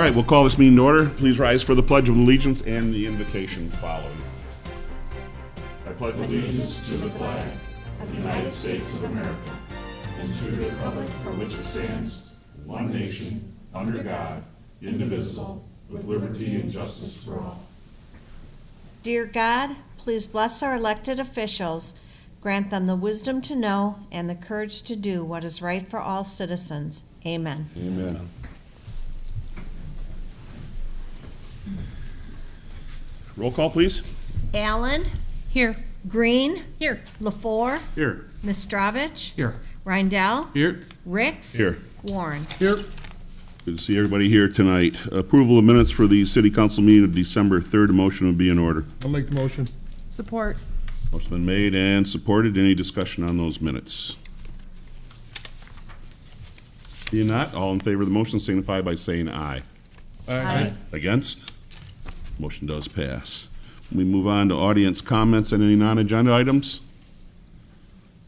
right, we'll call this meeting to order. Please rise for the Pledge of Allegiance and the invocation following. I pledge allegiance to the flag of the United States of America and to the republic for which it stands, one nation, under God, indivisible, with liberty and justice for all. Dear God, please bless our elected officials. Grant them the wisdom to know and the courage to do what is right for all citizens. Amen. Amen. Roll call, please. Allen. Here. Green. Here. LaFour. Here. Mistrovich. Here. Reindell. Here. Ricks. Here. Warren. Here. Good to see everybody here tonight. Approval of minutes for the City Council meeting of December 3rd. A motion would be in order. I'll make the motion. Support. Motion been made and supported. Any discussion on those minutes? Being not, all in favor of the motion signify by saying aye. Aye. Against? Motion does pass. We move on to audience comments and any non-agenda items.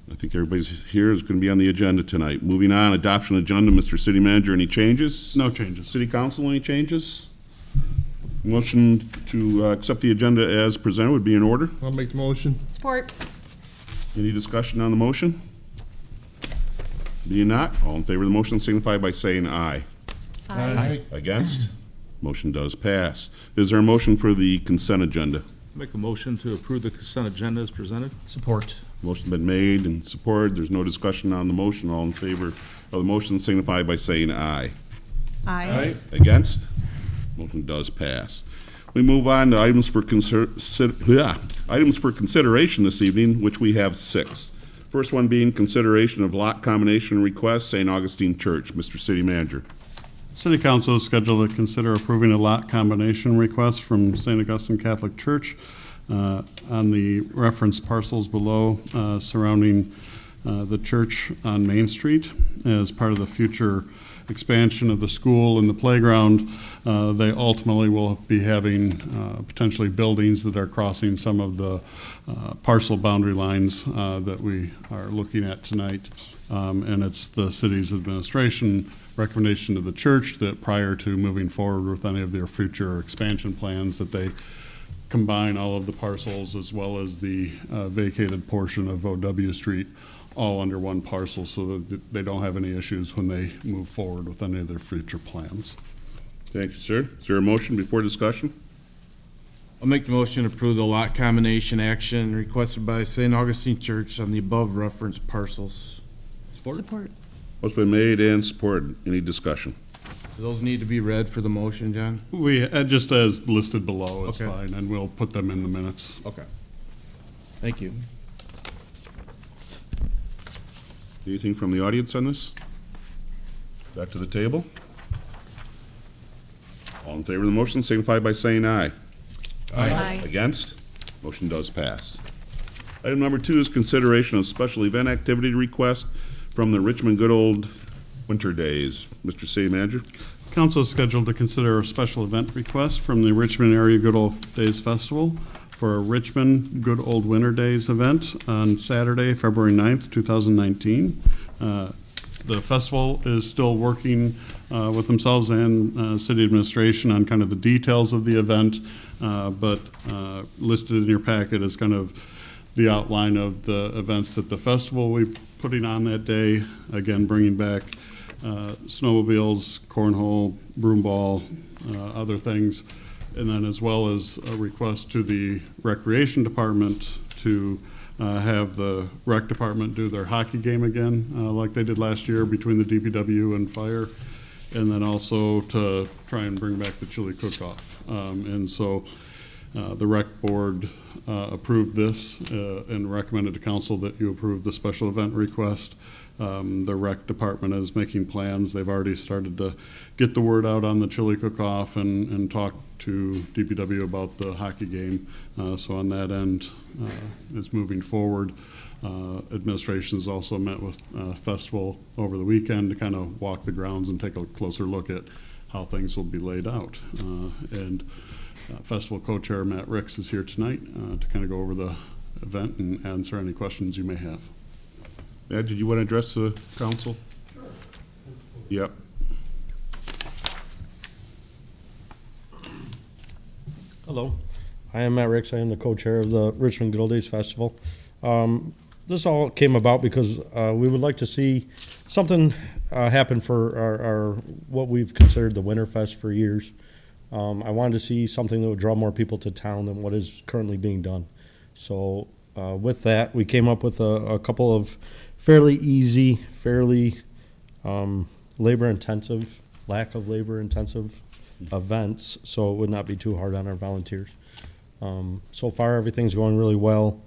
I think everybody's here is going to be on the agenda tonight. Moving on, adoption agenda. Mr. City Manager, any changes? No changes. City Council, any changes? Motion to accept the agenda as presented would be in order. I'll make the motion. Support. Any discussion on the motion? Being not, all in favor of the motion signify by saying aye. Aye. Against? Motion does pass. Is there a motion for the consent agenda? Make a motion to approve the consent agenda as presented. Support. Motion been made and supported. There's no discussion on the motion. All in favor of the motion signify by saying aye. Aye. Against? Motion does pass. We move on to items for consideration this evening, which we have 6. First one being consideration of lot combination request, St. Augustine Church. Mr. City Manager. City Council is scheduled to consider approving a lot combination request from St. Augustine Catholic Church on the reference parcels below surrounding the church on Main Street as part of the future expansion of the school and the playground. They ultimately will be having potentially buildings that are crossing some of the parcel boundary lines that we are looking at tonight. And it's the city's administration recommendation to the church that prior to moving forward with any of their future expansion plans, that they combine all of the parcels as well as the vacated portion of OW Street all under one parcel so that they don't have any issues when they move forward with any of their future plans. Thank you, sir. Is there a motion before discussion? I'll make the motion to approve the lot combination action requested by St. Augustine Church on the above referenced parcels. Support. Motion been made and supported. Any discussion? Do those need to be read for the motion, John? We, just as listed below is Okay. fine, and we'll put them in the minutes. Okay. Thank you. Anything from the audience on this? Back to the table. All in favor of the motion signify by saying aye. Aye. Against? Motion does pass. Item number 2 is consideration of special event activity request from the Richmond Good Old Winter Days. Mr. City Manager. Council is scheduled to consider a special event request from the Richmond Area Good Old Days Festival for a Richmond Good Old Winter Days event on Saturday, February 9th, 2019. The festival is still working with themselves and city administration on kind of the details of the event, but listed in your packet is kind of the outline of the events that the festival will be putting on that day. Again, bringing back snowmobiles, cornhole, broom ball, other things, and then as well as a request to the recreation department to have the rec department do their hockey game again, like they did last year between the DPW and fire, and then also to try and bring back the chili cook-off. And so the rec board approved this and recommended to council that you approve the special event request. The rec department is making plans. They've already started to get the word out on the chili cook-off and talk to DPW about the hockey game. So on that end, it's moving forward. Administration has also met with Festival over the weekend to kind of walk the grounds and take a closer look at how things will be laid out. Festival co-chair Matt Ricks is here tonight to kind of go over the event and answer any questions you may have. Ed, did you want to address the council? Sure. Yep. Hello, I am Matt Ricks. I am the co-chair of the Richmond Good Old Days Festival. This all came about because we would like to see something happen for our what we've considered the Winterfest for years. I wanted to see something that would draw more people to town than what is currently being done. So with that, we came up with a couple of fairly easy, fairly labor-intensive, lack of labor-intensive events, so it would not be too hard on our volunteers. So far, everything's going really well,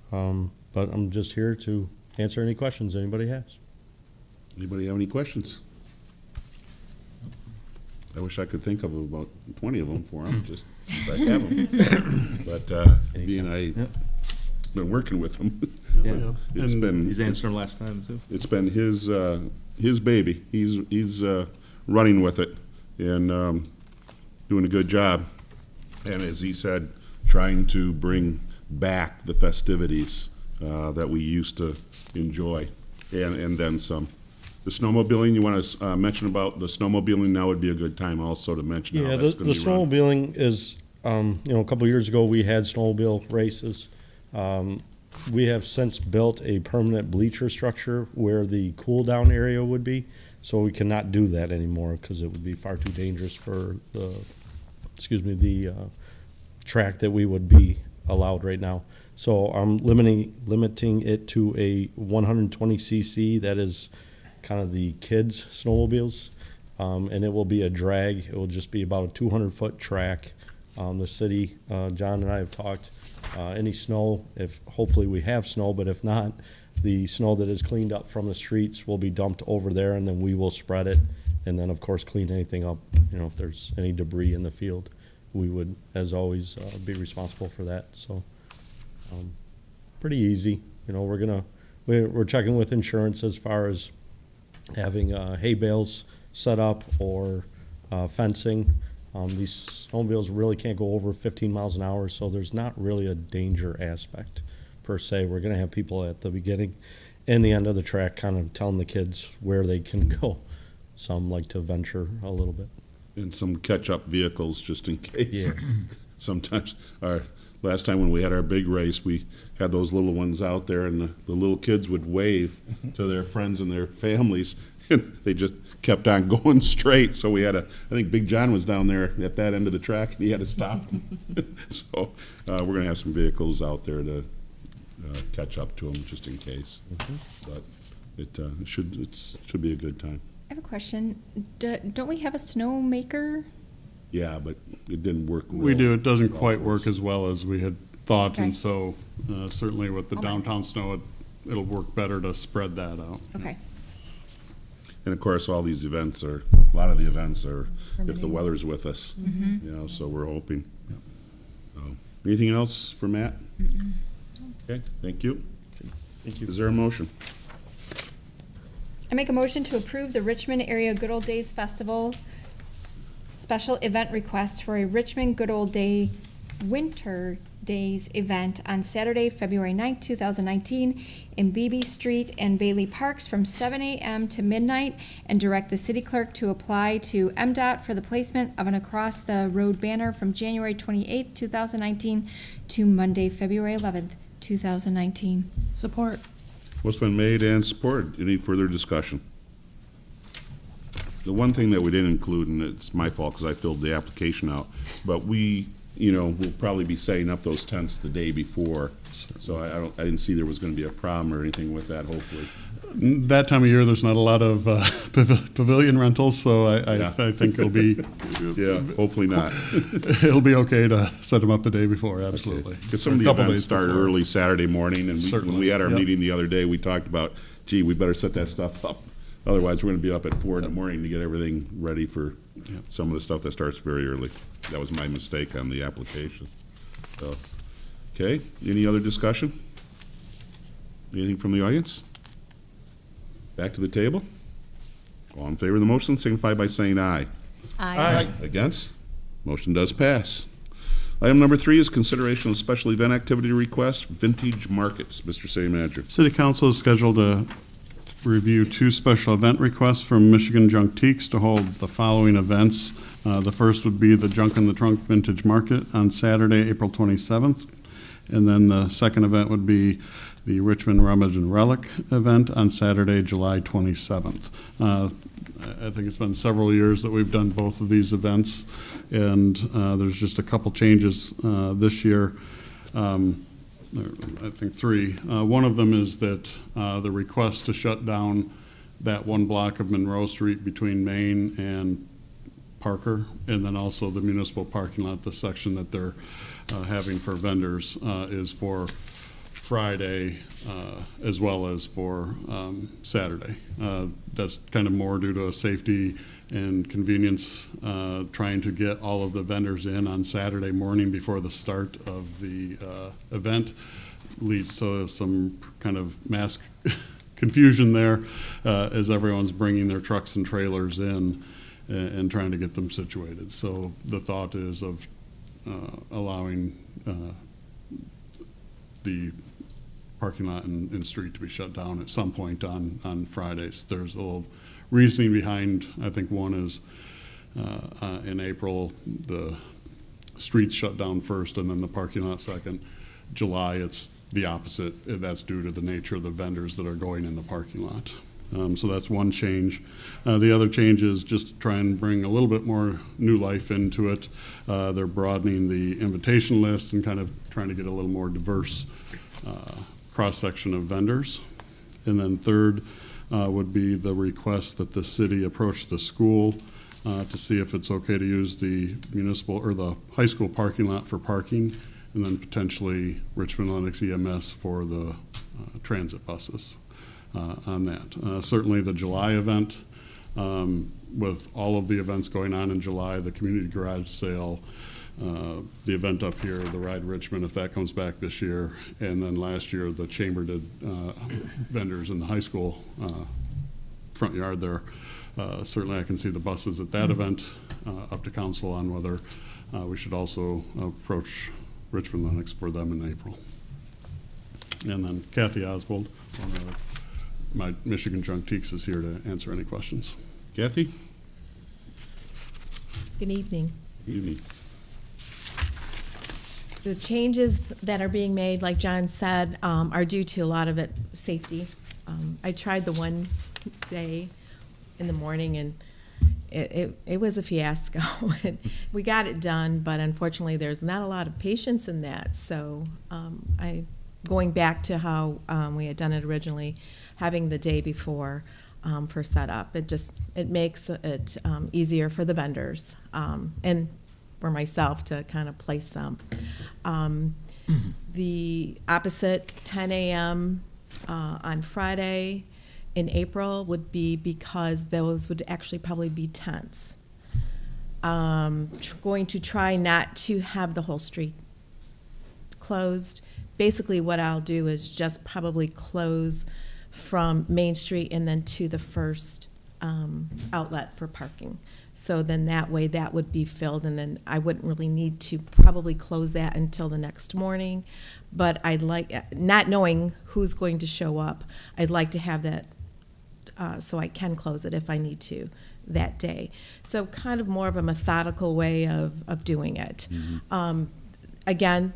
but I'm just here to answer any questions anybody has. Anybody have any questions? I wish I could think of about 20 of them for him, just since I have them. But being been working with him, Yeah. it's been He's answering last time, too. it's been his baby. He's running with it and doing a good job. And as he said, trying to bring back the festivities that we used to enjoy, and then some. The snowmobiling, you want to mention about the snowmobiling? Now would be a good time also to mention how Yeah, that's the going to be run. snowmobiling is, a couple of years ago, we had snowmobile races. We have since built a permanent bleacher structure where the cool-down area would be, so we cannot do that anymore because it would be far too dangerous for the track that we would be allowed right now. So I'm limiting it to a 120cc. That is kind of the kids' snowmobiles, and it will be a drag. It will just be about a 200-foot track. The city, John and I have talked. Any snow, if hopefully we have snow, but if not, the snow that is cleaned up from the streets will be dumped over there, and then we will spread it, and then of course clean anything up. If there's any debris in the field, we would, as always, be responsible for that. So, pretty easy. We're checking with insurance as far as having hay bales set up or fencing. These snowmobiles really can't go over 15 miles an hour, so there's not really a danger aspect per se. We're going to have people at the beginning and the end of the track kind of telling the kids where they can go. Some like to venture a little bit. And some catch-up vehicles just in case. Yeah. Sometimes, last time when we had our big race, we had those little ones out there, and the little kids would wave to their friends and their families, and they just kept on going straight. So we had I think Big John was down there at that end of the track, and he had to stop. So we're going to have some vehicles out there to catch up to them just in case. But it should be a good time. I have a question. Don't we have a snowmaker? Yeah, but it didn't work. We do. It doesn't well quite for work us. as well as we had thought, Okay. and so certainly with the Okay. downtown snow, it'll work better to spread that out. Okay. And of course, all these events a lot of the events are if the weather's with us, so we're hoping. So, anything else for Matt? Okay, thank you. Thank you. Is there a motion? I make a motion to approve the Richmond Area Good Old Days Festival special event request for a Richmond Good Old Day Winter Days event on Saturday, February 9th, 2019 in Beebe Street and Bailey Parks from 7 a.m. to midnight, and direct the city clerk to apply to MDOT for the placement of an across-the-road banner from January 28th, 2019 to Monday, February 11th, 2019. Support. What's been made and supported? Any further discussion? The one thing that we didn't include, and it's my fault because I filled the application out, but we'll probably be setting up those tents the day before. So I didn't see there was going to be a problem or anything with that, hopefully. That time of year, there's not a lot of pavilion rentals, so Yeah. I think it'll be Yeah, hopefully not. it'll be okay to set them up the day before. Absolutely. Because some of the A couple events days start before. early Saturday morning, and when Certainly, we had our yep. meeting the other day, we talked about, gee, we better set that stuff up. Otherwise, we're going to be up at 4 in the morning to get everything ready for some of the stuff that starts very early. That was my mistake on the application. So, okay, any other discussion? Anything from the audience? Back to the table? All in favor of the motion, signify by saying aye. Aye. Against? Motion does pass. Item number 3 is consideration of special event activity request, Vintage Markets. Mr. City Manager. City Council is scheduled to review two special event requests from Michigan Junktiques to hold the following events. The first would be the Junk in the Trunk Vintage Market on Saturday, April 27th. And then the second event would be the Richmond Rummage and Relic event on Saturday, July 27th. I think it's been several years that we've done both of these events, and there's just a couple changes this year. I think three. One of them is that the request to shut down that one block of Monroe Street between Main and Parker, and then also the municipal parking lot, the section that they're having for vendors, is for Friday as well as for Saturday. That's kind of more due to a safety and convenience, trying to get all of the vendors in on Saturday morning before the start of the event leads to some kind of mass confusion there as everyone's bringing their trucks and trailers in and trying to get them situated. So the thought is of allowing the parking lot and street to be shut down at some point on Fridays. There's a little reasoning behind, I think one is in April, the streets shut down first and then the parking lot second. July, it's the opposite. That's due to the nature of the vendors that are going in the parking lot. So that's one change. The other change is just to try and bring a little bit more new life into it. They're broadening the invitation list and kind of trying to get a little more diverse cross-section of vendors. And then third would be the request that the city approach the school to see if it's okay to use the municipal or the high school parking lot for parking, and then potentially Richmond Lennox EMS for the transit buses on that. Certainly the July event, with all of the events going on in July, the community garage sale, the event up here, the Ride Richmond, if that comes back this year, and then last year the chamber did vendors in the high school front yard there. Certainly I can see the buses at that event, up to council on whether we should also approach Richmond Lennox for them in April. And then Kathy Oswald, my Michigan Junktiques, is here to answer any questions. Kathy? Good evening. Evening. The changes that are being made, like John said, are due to a lot of it safety. I tried the one day in the morning, and it was a fiasco. We got it done, but unfortunately there's not a lot of patience in that. So going back to how we had done it originally, having the day before for setup, it makes it easier for the vendors and for myself to kind of place them. The opposite 10 a.m. On Friday in April would be because those would actually probably be tents. Going to try not to have the whole street closed. Basically what I'll do is just probably close from Main Street and then to the first outlet for parking. So then that way that would be filled, and then I wouldn't really need to probably close that until the next morning. But I'd like, not knowing who's going to show up, I'd like to have that so I can close it if I need to that day. So kind of more of a methodical way of doing it. Mm-hmm. Again,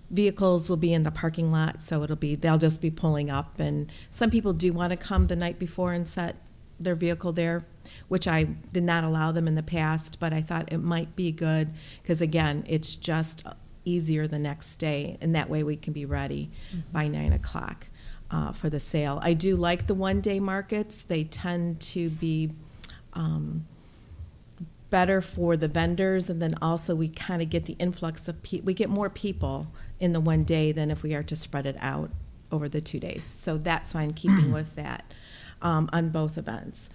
vehicles will be in the parking lot, so they'll just be pulling up, and some people do want to come the night before and set their vehicle there, which I did not allow them in the past, but I thought it might be good because, again, it's just easier the next day, and that way we can be ready by 9 o'clock for the sale. I do like the one-day markets. They tend to be better for the vendors, and then also we kind of get the influx of people. We get more people in the one day than if we are to spread it out over the 2 days. So that's why I'm keeping with that. On both events.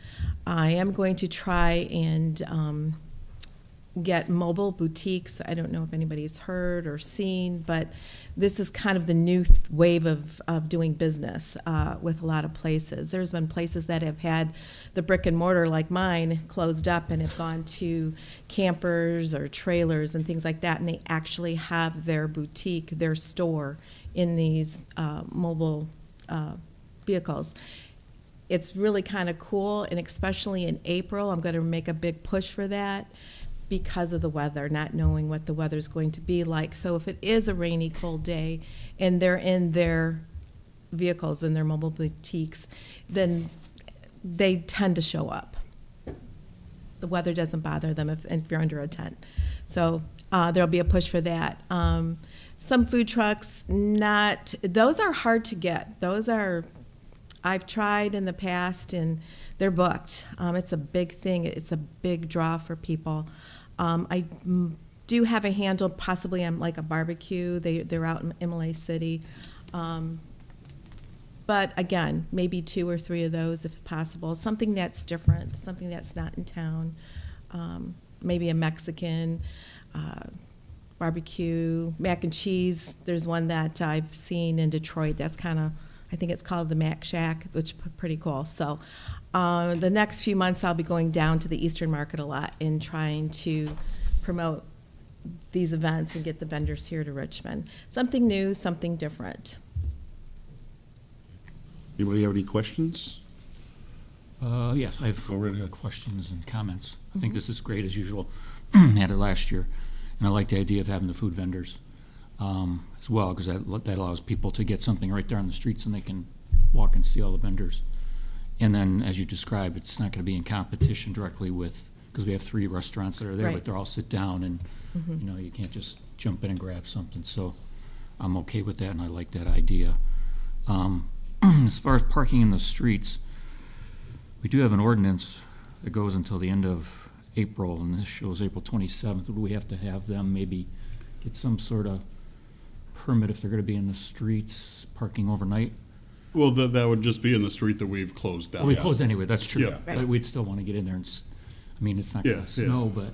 I am going to try and get mobile boutiques. I don't know if anybody's heard or seen, but this is kind of the new wave of doing business with a lot of places. There's been places that have had the brick and mortar like mine closed up and have gone to campers or trailers and things like that, and they actually have their boutique, their store in these mobile vehicles. it's really kind of cool, and especially in April, I'm going to make a big push for that because of the weather, not knowing what the weather's going to be like. So if it is a rainy, cold day, and they're in their vehicles, in their mobile boutiques, then they tend to show up. The weather doesn't bother them if you're under a tent. So there'll be a push for that. Some food trucks, those are hard to get. I've tried in the past, and they're booked. It's a big thing. It's a big draw for people. I do have a handle, possibly on like a barbecue. They're out in Imlay City. But again, maybe 2 or 3 of those if possible. Something that's different, something that's not in town. Maybe a Mexican barbecue, mac and cheese. There's one that I've seen in Detroit that's kind of, I think it's called the Mac Shack, which is pretty cool. So the next few months I'll be going down to the Eastern Market a lot and trying to promote these events and get the vendors here to Richmond. Something new, something different. Anybody have any questions? Yes, I have Go right ahead. questions and comments. I think this is great as usual. Had it last year, and I like the idea of having the food vendors as well, because that allows people to get something right there on the streets and they can walk and see all the vendors. And then, as you described, it's not going to be in competition directly with, because we have 3 restaurants that are there, Right. but they're all sit down and you can't just jump in and grab something. So I'm okay with that, and I like that idea. As far as parking in the streets, we do have an ordinance that goes until the end of April, and this shows April 27th. Would we have to have them maybe get some sort of permit if they're going to be in the streets parking overnight? Well, that would just be in the street that we've closed down. Well, we closed anyway, that's true. Yeah. But we'd still want to get in there and, I mean, it's not going Yeah, to yeah. snow, but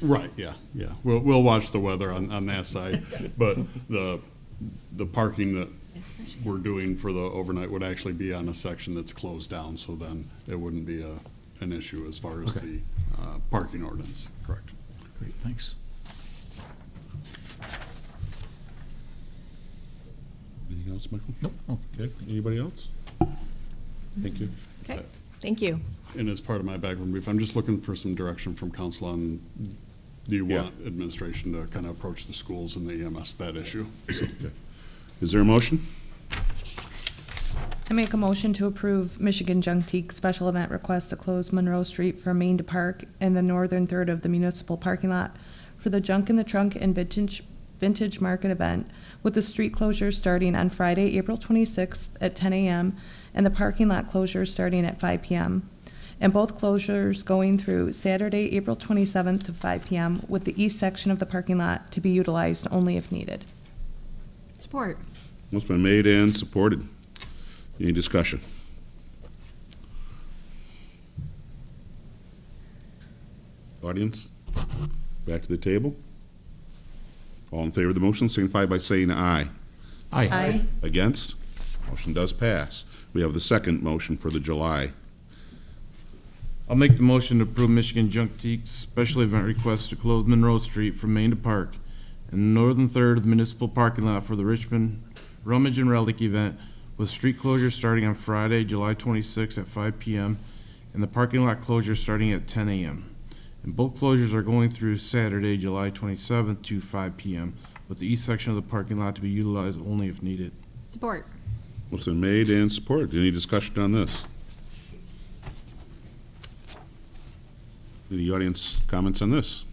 Right, yeah. We'll watch the weather on that side, but the parking that we're doing for the overnight would actually be on a section that's closed down, so then it wouldn't be an issue as far as Okay. the parking ordinance, correct? great, thanks. Anything else, Michael? Nope. Oh, Okay, anybody else? Thank you. Okay, thank you. And as part of my background brief, I'm just looking for some direction from council on, do you Yeah. want administration to kind of approach the schools and the EMS, that issue? Is there a motion? I make a motion to approve Michigan Junk Teak special event request to close Monroe Street from Main to Park in the northern third of the municipal parking lot for the Junk in the Trunk and Vintage Market event, with the street closure starting on Friday, April 26th at 10 a.m. and the parking lot closure starting at 5 p.m. And both closures going through Saturday, April 27th to 5 p.m. with the east section of the parking lot to be utilized only if needed. Support. It's been made and supported. Any discussion? Audience, back to the table. All in favor of the motion signify by saying aye. Aye. Against? Motion does pass. We have the second motion for the July. I'll make the motion to approve Michigan Junk Teak's special event request to close Monroe Street from Main to Park in the northern third of the municipal parking lot for the Richmond Rummage and Relic event, with street closure starting on Friday, July 26th at 5 p.m. and the parking lot closure starting at 10 a.m. And both closures are going through Saturday, July 27th to 5 p.m., with the east section of the parking lot to be utilized only if needed. Support. Motion been made and supported. Any discussion on this? Any audience comments on this?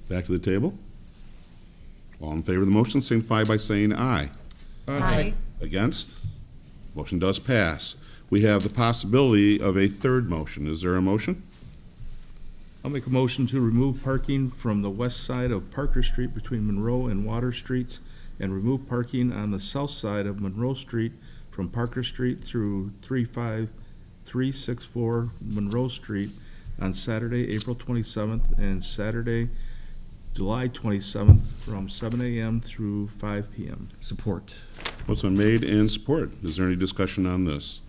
Back to the table. All in favor of the motion signify by saying aye. Aye. Against? Motion does pass. We have the possibility of a third motion. Is there a motion? I'll make a motion to remove parking from the west side of Parker Street between Monroe and Water Streets, and remove parking on the south side of Monroe Street from Parker Street through 35364 Monroe Street on Saturday, April 27th, and Saturday, July 27th, from 7 a.m. through 5 p.m. Support. Motion been made and supported. Is there any discussion on this?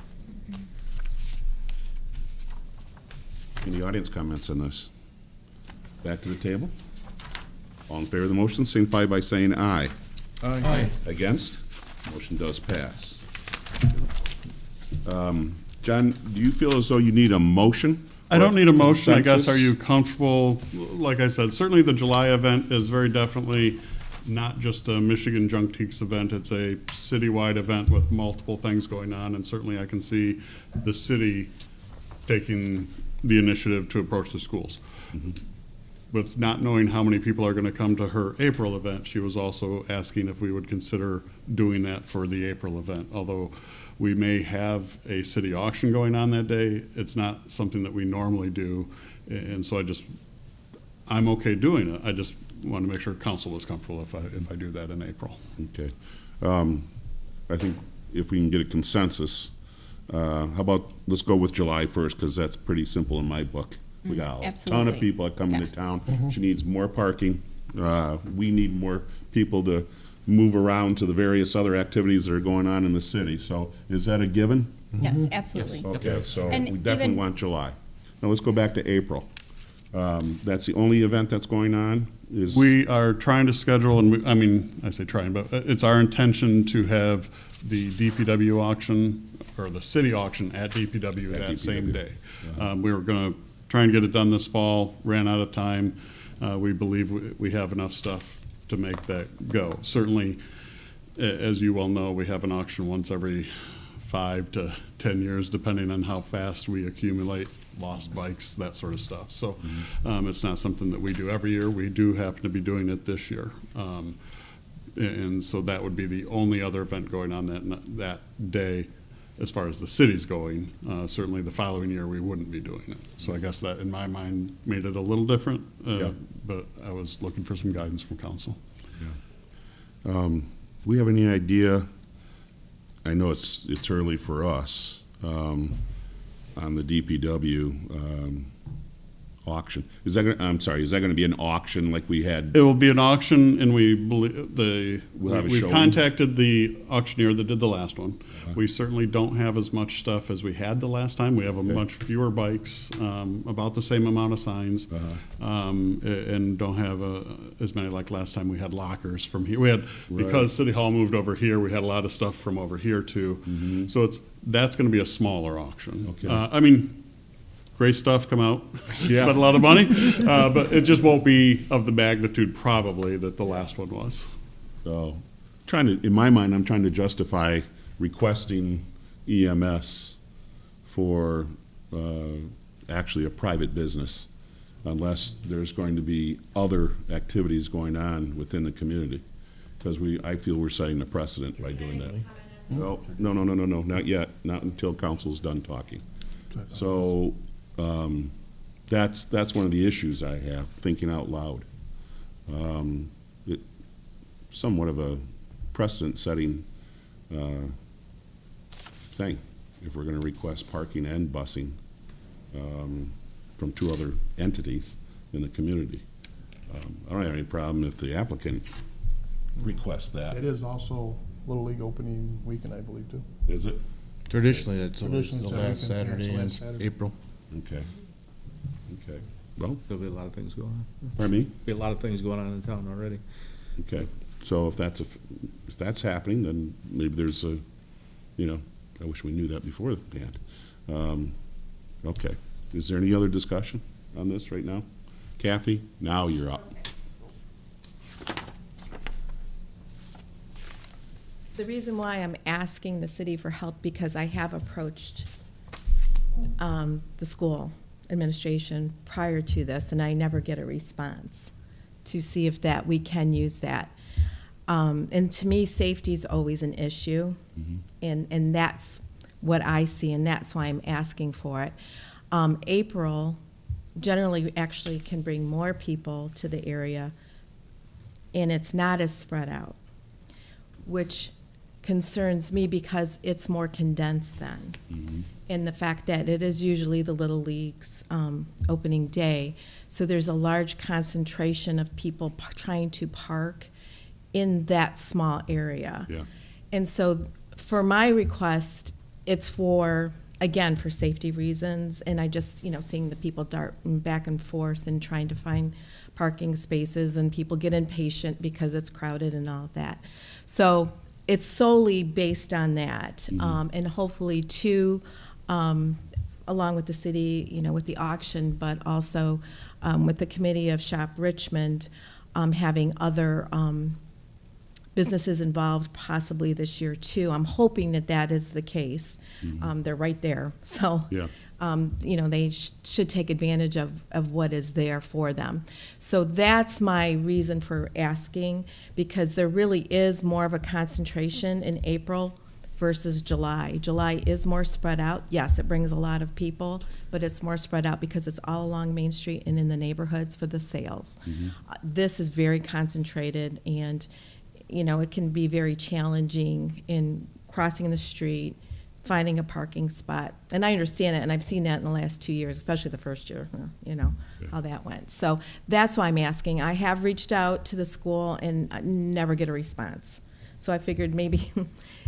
Any audience comments on this? Back to the table. All in favor of the motion signify by saying aye. Aye. Against? Motion does pass. John, do you feel as though you need a motion? I don't need a motion, I guess. Consensus? Are you comfortable? Like I said, certainly the July event is very definitely not just a Michigan Junk Teaks event. It's a citywide event with multiple things going on, and certainly I can see the city taking the initiative to approach the schools. With not knowing how many people are going to come to her April event, she was also asking if we would consider doing that for the April event. Although we may have a city auction going on that day, it's not something that we normally do. And so I'm okay doing it. I just want to make sure council was comfortable if I do that in April. Okay. I think if we can get a consensus, how about, let's go with July 1st, because that's pretty simple in my book. We got a ton of absolutely. people that come into town. She needs more parking. We need more people to move around to the various other activities that are going on in the city. So is that a given? Yes, absolutely. Okay, so And we definitely even- want July. Now let's go back to April. That's the only event that's going on? Is We are trying to schedule, I say trying, but it's our intention to have the DPW auction, or the city auction at DPW At that same DPW. day. We were going to try and get it done this fall, ran out of time. We believe we have enough stuff to make that go. Certainly, as you well know, we have an auction once every 5 to 10 years, depending on how fast we accumulate lost bikes, that sort of stuff. So it's not something that we do every year. We do happen to be doing it this year. And so that would be the only other event going on that day as far as the city's going. Certainly the following year, we wouldn't be doing it. So I guess that, in my mind, made it a little different, Yeah. but I was looking for some guidance from council. Do we have any idea, I know it's early for us, on the DPW auction. Is that gonna be an auction like we had? It will be an auction, and we believe We'll have a we've showing. contacted the auctioneer that did the last one. We certainly don't have as much stuff as we had the last time. We have much fewer bikes, about the same amount of signs, and don't have as many like last time. We had lockers from here. We had, because City Hall moved over here, we had a lot of stuff from over here too. So that's going to be a smaller auction. Okay. Great stuff come out, spent a lot of money, but it just won't be of the magnitude probably that the last one was. So, in my mind, I'm trying to justify requesting EMS for actually a private business, unless there's going to be other activities going on within the community. Because I feel we're setting a precedent by doing that. No, not yet, not until council's done talking. So, that's one of the issues I have, thinking out loud. Somewhat of a precedent-setting thing, if we're gonna request parking and busing from two other entities in the community. I don't have any problem if the applicant requests that. It is also Little League opening weekend, I believe, too. Is it? Traditionally, it's always Traditionally, the it's last that weekend, Saturday yeah, in it's last Saturday. April. Okay. Well, There'll be a lot of things going on. pardon me? Be a lot of things going on in town already. Okay, so if that's happening, then maybe there's a, I wish we knew that beforehand. Okay, is there any other discussion on this right now? Kathy, now you're up. The reason why I'm asking the city for help, because I have approached the school administration prior to this, and I never get a response to see if that we can use that. And to me, safety is always an issue, and that's what I see, and that's why I'm asking for it. April generally actually can bring more people to the area, and it's not as spread out, which concerns me because it's more condensed then. And the fact that it is usually the Little League's opening day, so there's a large concentration of people trying to park in that small area. Yeah. And so for my request, it's for, again, for safety reasons, and I just, seeing the people dart back and forth and trying to find parking spaces, and people get impatient because it's crowded and all of that. So it's solely based on that, and hopefully too, along with the city, with the auction, but also with the committee of Shop Richmond, having other businesses involved possibly this year too. I'm hoping that that is the case. They're right there. So, Yeah. they should take advantage of what is there for them. So that's my reason for asking, because there really is more of a concentration in April versus July. July is more spread out. Yes, it brings a lot of people, but it's more spread out because it's all along Main Street and in the neighborhoods for the sales. This is very concentrated, and it can be very challenging in crossing the street, finding a parking spot. And I understand it, and I've seen that in the last 2 years, especially the first year, how that went. So that's why I'm asking. I have reached out to the school and I never get a response. So I figured maybe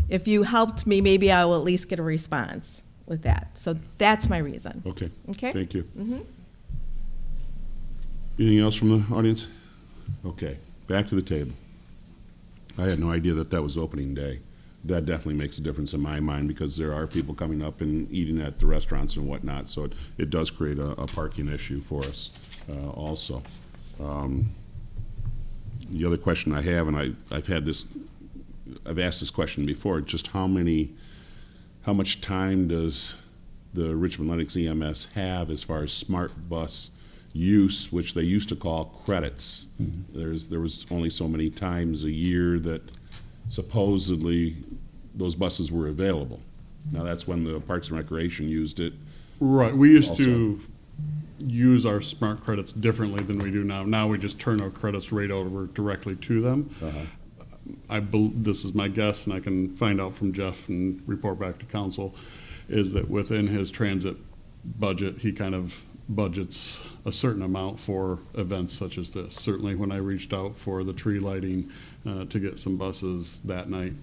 if you helped me, maybe I will at least get a response with that. So that's my reason. Okay. Okay? Thank you. Anything else from the audience? Okay, back to the table. I had no idea that was opening day. That definitely makes a difference in my mind, because there are people coming up and eating at the restaurants and whatnot, so it does create a parking issue for us also. The other question I have, and I've asked this question before, just how much time does the Richmond Lennox EMS have as far as smart bus use, which they used to call credits? There was only so many times a year that supposedly those buses were available. Now, that's when the Parks and Recreation used it. Right, we used Also. to use our smart credits differently than we do now. Now we just turn our credits right over directly to them. This is my guess, and I can find out from Jeff and report back to council, is that within his transit budget, he kind of budgets a certain amount for events such as this. Certainly when I reached out for the tree lighting to get some buses that night,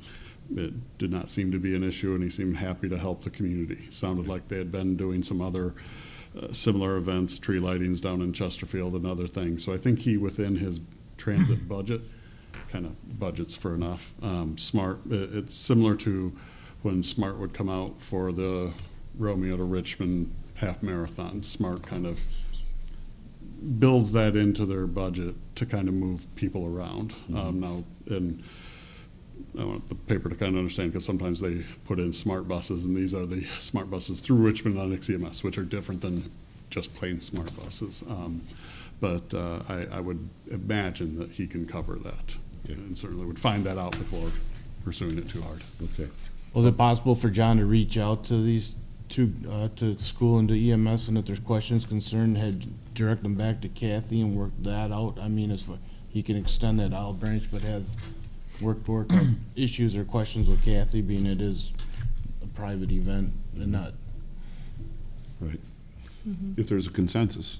it did not seem to be an issue, and he seemed happy to help the community. Sounded like they had been doing some other similar events, tree lightings down in Chesterfield and other things. So I think he, within his transit budget, kind of budgets for enough. Smart, it's similar to when Smart would come out for the Romeo to Richmond half marathon. Smart kind of builds that into their budget to kind of move people around. Now, and I want the paper to kind of understand, because sometimes they put in smart buses, and these are the smart buses through Richmond Lennox EMS, which are different than just plain smart buses. But I would imagine that he can cover that, and certainly would find that out before pursuing it too hard. Okay. Was it possible for John to reach out to these two, to school and to EMS, and if there's questions, concerned, direct them back to Kathy and work that out? I mean, as far, he can extend that olive branch, but have work out issues or questions with Kathy, being it is a private event and not. Right. If there's a consensus,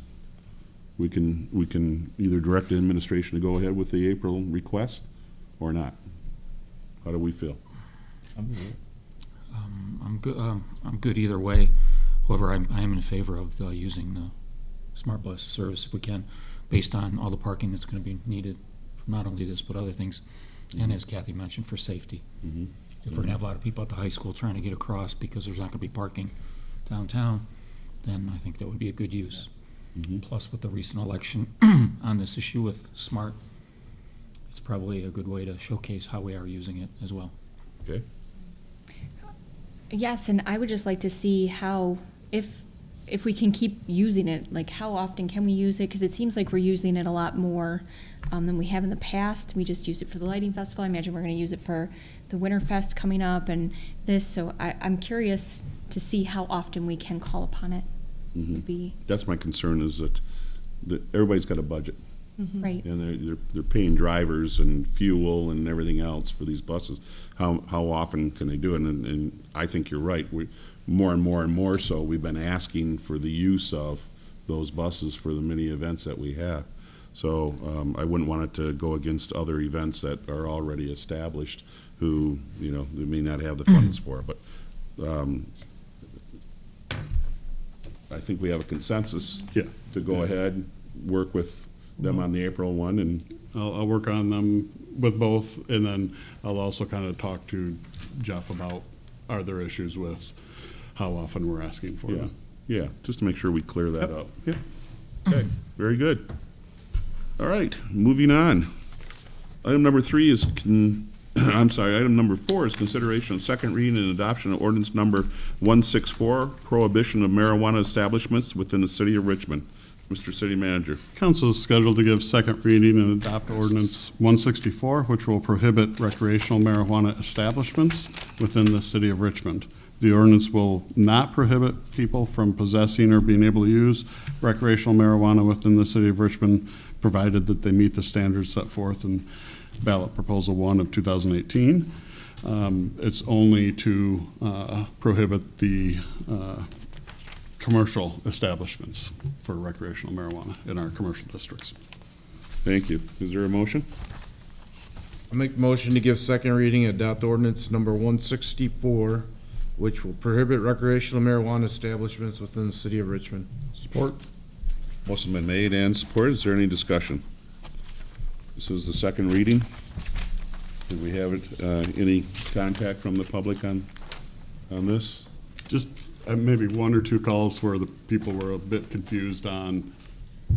we can either direct the administration to go ahead with the April request or not. How do we feel? I'm good. I'm good either way. However, I am in favor of using the smart bus service if we can, based on all the parking that's going to be needed for not only this but other things, and as Kathy mentioned, for safety. If we're going to have a lot of people at the high school trying to get across because there's not going to be parking downtown, then I think that would be a good use. Plus, with the recent election on this issue with smart, it's probably a good way to showcase how we are using it as well. Okay. Yes, and I would just like to see how, if we can keep using it, like how often can we use it? Because it seems like we're using it a lot more than we have in the past. We just used it for the lighting festival. I imagine we're going to use it for the Winter Fest coming up and this. So I'm curious to see how often we can call upon it. Would be That's my concern, is that everybody's got a budget, right. and they're paying drivers and fuel and everything else for these buses. How often can they do it? And I think you're right. We more and more so we've been asking for the use of those buses for the many events that we have. So I wouldn't want it to go against other events that are already established, who they may not have the funds for. But I think we have a consensus to go ahead, work with them on the April one, and I'll work on them with both, and then I'll also kind of talk to Jeff about, are there issues with how often we're asking for Yeah, them. yeah, just to make sure we clear that Yep, up. yep. Okay, very good. All right, moving on. Item number 3 is, item number 4 is consideration of second reading and adoption of ordinance number 164, prohibition of marijuana establishments within the city of Richmond. Mr. City Manager. Council is scheduled to give second reading and adopt ordinance 164, which will prohibit recreational marijuana establishments within the city of Richmond. The ordinance will not prohibit people from possessing or being able to use recreational marijuana within the city of Richmond, provided that they meet the standards set forth in ballot proposal 1 of 2018. It's only to prohibit the commercial establishments for recreational marijuana in our commercial districts. Thank you. Is there a motion? I make the motion to give second reading and adopt ordinance number 164, which will prohibit recreational marijuana establishments within the city of Richmond. Support. Motion been made and supported. Is there any discussion? This is the second reading. Do we have any contact from the public on this? Just maybe 1 or 2 calls where the people were a bit confused on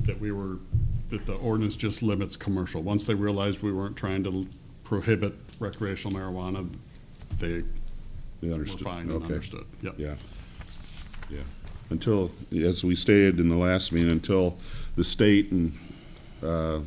that the ordinance just limits commercial. Once they realized we weren't trying to prohibit recreational marijuana, they were fine and Okay. understood. Yep. Yeah. Yeah. Until, as we stated in the last meeting, until the state and the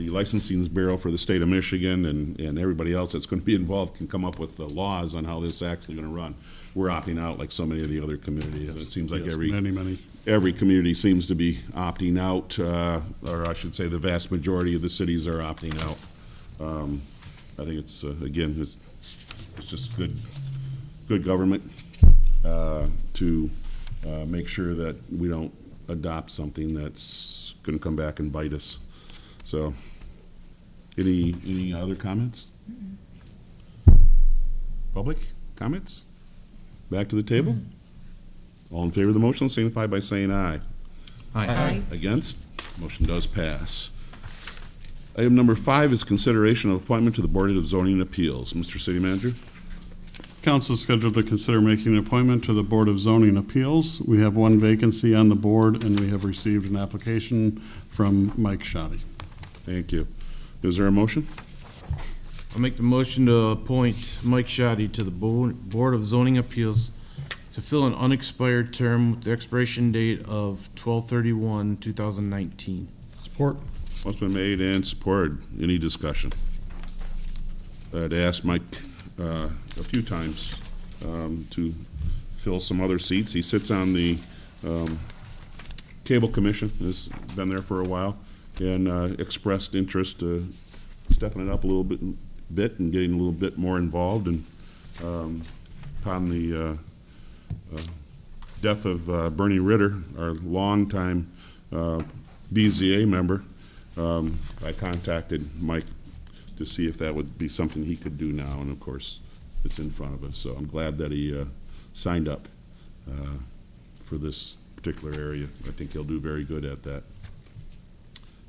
licensing bureau for the state of Michigan and everybody else that's going to be involved can come up with the laws on how this is actually going to run. We're opting out like so many of the other communities. It seems like Yes, every many. community seems to be opting out, or I should say the vast majority of the cities are opting out. I think it's, again, it's just good government to make sure that we don't adopt something that's going to come back and bite us. So, any other comments? Public comments? Back to the table? All in favor of the motion, signify by saying aye. Aye. Against? Motion does pass. Item number 5 is consideration of appointment to the Board of Zoning Appeals. Mr. City Manager? Council is scheduled to consider making an appointment to the Board of Zoning Appeals. We have 1 vacancy on the board, and we have received an application from Mike Shoddy. Thank you. Is there a motion? I'll make the motion to appoint Mike Shoddy to the Board of Zoning Appeals to fill an unexpired term with the expiration date of 12/31/2019. Support. What's been made and supported? Any discussion? I'd asked Mike a few times to fill some other seats. He sits on the Cable Commission, has been there for a while, and expressed interest stepping it up a little bit and getting a little bit more involved. And upon the death of Bernie Ritter, our longtime BZA member, I contacted Mike to see if that would be something he could do now, and of course, it's in front of us. So I'm glad that he signed up for this particular area. I think he'll do very good at that.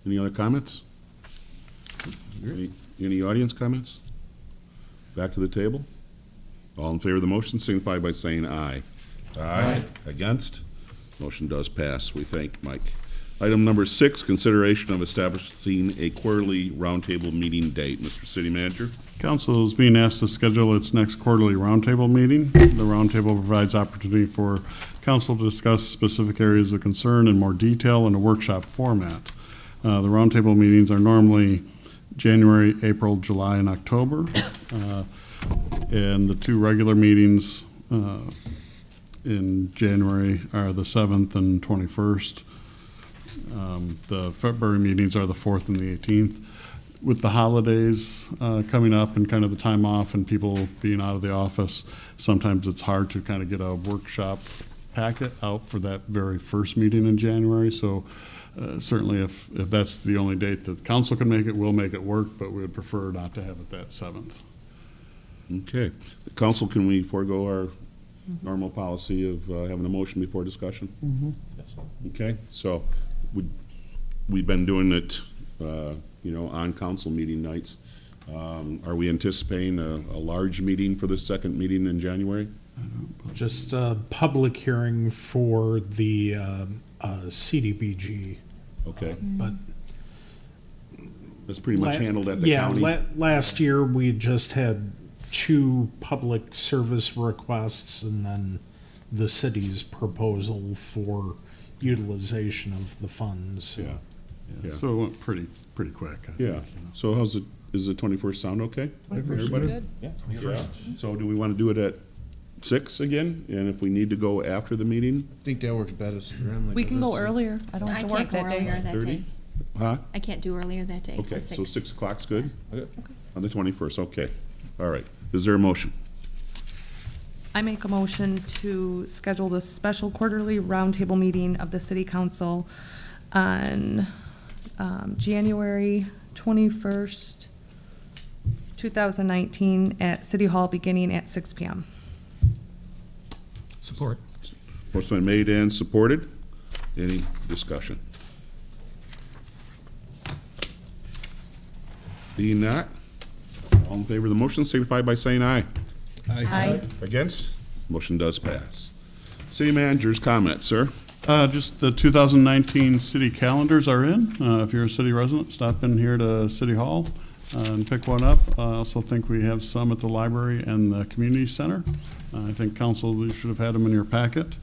Any other comments? Any audience comments? Back to the table? All in favor of the motion, signify by saying aye. Aye. Against? Motion does pass. We thank Mike. Item number 6, consideration of establishing a quarterly roundtable meeting date. Mr. City Manager? Council is being asked to schedule its next quarterly roundtable meeting. The roundtable provides opportunity for council to discuss specific areas of concern in more detail in a workshop format. The roundtable meetings are normally January, April, July, and October. And the 2 regular meetings in January are the 7th and 21st. The February meetings are the 4th and the 18th. With the holidays coming up and kind of the time off and people being out of the office, sometimes it's hard to kind of get a workshop packet out for that very first meeting in January. So certainly if that's the only date that the council can make it, we'll make it work, but we would prefer not to have it that 7th. Okay. Council, can we forego our normal policy of having a motion before discussion? Okay, so we've been doing it, on council meeting nights. Are we anticipating a large meeting for the second meeting in January? I don't just a public hearing for the CDBG, Okay, but that's pretty much handled at the yeah, county. last year we just had 2 public service requests and then the city's proposal for utilization of the funds. Yeah, yeah. So it went pretty quick, I think. Yeah, so is the 21st sound okay? Everybody? good. Yeah. So do we want to do it at 6 again? And if we need to go after the meeting? I think that works best for him. We can go earlier. I don't I have to can't work go that earlier day. that 30? day. Huh? I can't do earlier that day, Okay, so so 6. 6 o'clock's good? Okay. On the 21st, okay. All right. Is there a motion? I make a motion to schedule the special quarterly roundtable meeting of the city council on January 21st, 2019 at City Hall, beginning at 6 p.m. Support. Motion been made and supported. Any discussion? Being not, all in favor of the motion signify by saying aye. Aye. Against? Motion does pass. City manager's comments, sir. Just the 2019 city calendars are in. If you're a city resident, stop in here to City Hall and pick one up. I also think we have some at the library and the community center. I think council, you should have had them in your packet,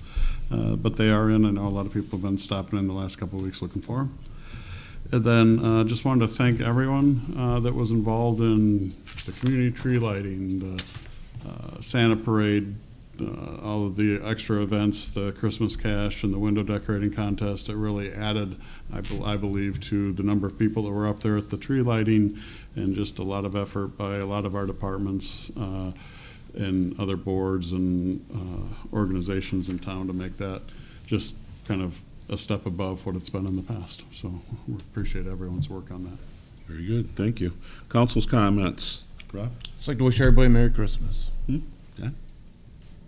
but they are in. I know a lot of people have been stopping in the last couple of weeks looking for them. And then just wanted to thank everyone that was involved in the community tree lighting, the Santa parade, all of the extra events, the Christmas cash and the window decorating contest. It really added, I believe, to the number of people that were up there at the tree lighting, and just a lot of effort by a lot of our departments and other boards and organizations in town to make that just kind of a step above what it's been in the past. So we appreciate everyone's work on that. Very good, thank you. Council's comments. Rob? Just like to wish everybody Merry Christmas.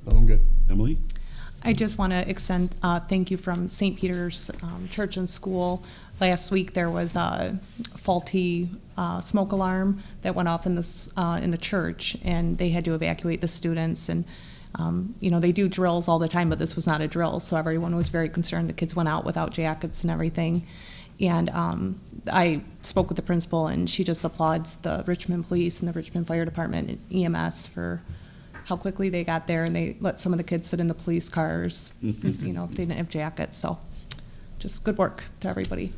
I'm good. Emily? I just want to extend thank you from St. Peter's Church and School. Last week, there was a faulty smoke alarm that went off in the church, and they had to evacuate the students. And you know, they do drills all the time, but this was not a drill, so everyone was very concerned. The kids went out without jackets and everything. And I spoke with the principal, and she just applauds the Richmond Police and the Richmond Fire Department and EMS for how quickly they got there, and they let some of the kids sit in the police cars since, you know, they didn't have jackets. So just good work to everybody.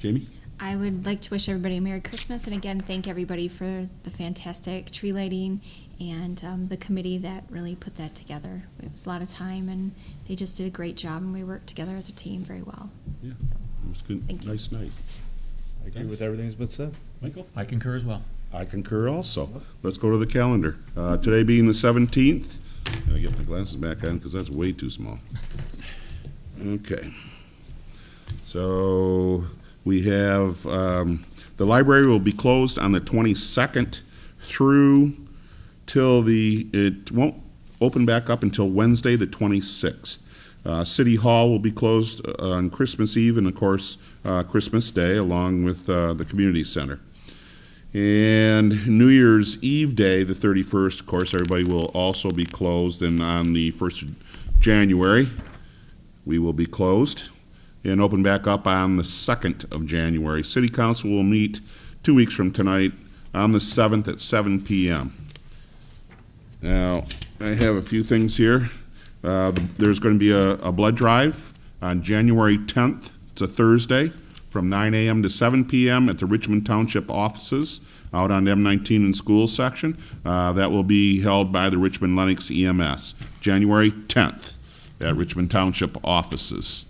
Jamie? I would like to wish everybody a Merry Christmas, and again, thank everybody for the fantastic tree lighting and the committee that really put that together. It was a lot of time, and they just did a great job, and we worked together as a team very well. Yeah. So, It was good, Thank you. nice night. I agree with everything that's been said. Michael? I concur as well. I concur also. Let's go to the calendar. Today being the 17th. Gotta get my glasses back on because that's way too small. Okay. So we have, the library will be closed on the 22nd through till it won't open back up until Wednesday, the 26th. City Hall will be closed on Christmas Eve and, of course, Christmas Day, along with the community center. And New Year's Eve Day, the 31st, of course, everybody will also be closed. And on the 1st of January, we will be closed and open back up on the 2nd of January. City Council will meet 2 weeks from tonight on the 7th at 7 p.m. Now, I have a few things here. There's going to be a blood drive on January 10th. It's a Thursday, from 9 a.m. to 7 p.m. at the Richmond Township offices out on M19 in school section. That will be held by the Richmond Lennox EMS, January 10th at Richmond Township offices.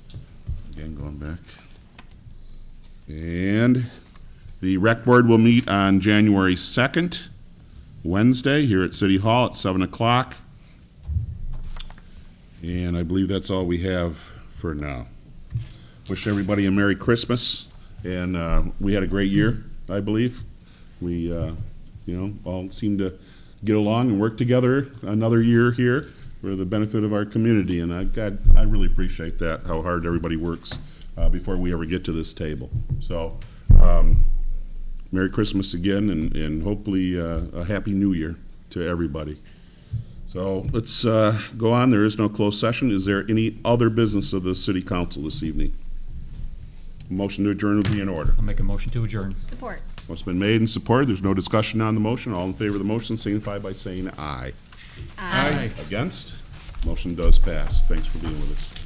Again, going back. And the rec board will meet on January 2nd, Wednesday, here at City Hall at 7 o'clock. And I believe that's all we have for now. Wish everybody a Merry Christmas, and we had a great year, I believe. We, all seemed to get along and work together another year here for the benefit of our community, and I really appreciate that, how hard everybody works before we ever get to this table. So, Merry Christmas again, and hopefully a Happy New Year to everybody. So let's go on. There is no closed session. Is there any other business of the city council this evening? Motion to adjourn will be in order. I'll make a motion to adjourn. Support. Motion's been made and supported. There's no discussion on the motion. All in favor of the motion signify by saying aye. Aye. Against? Motion does pass. Thanks for being with us.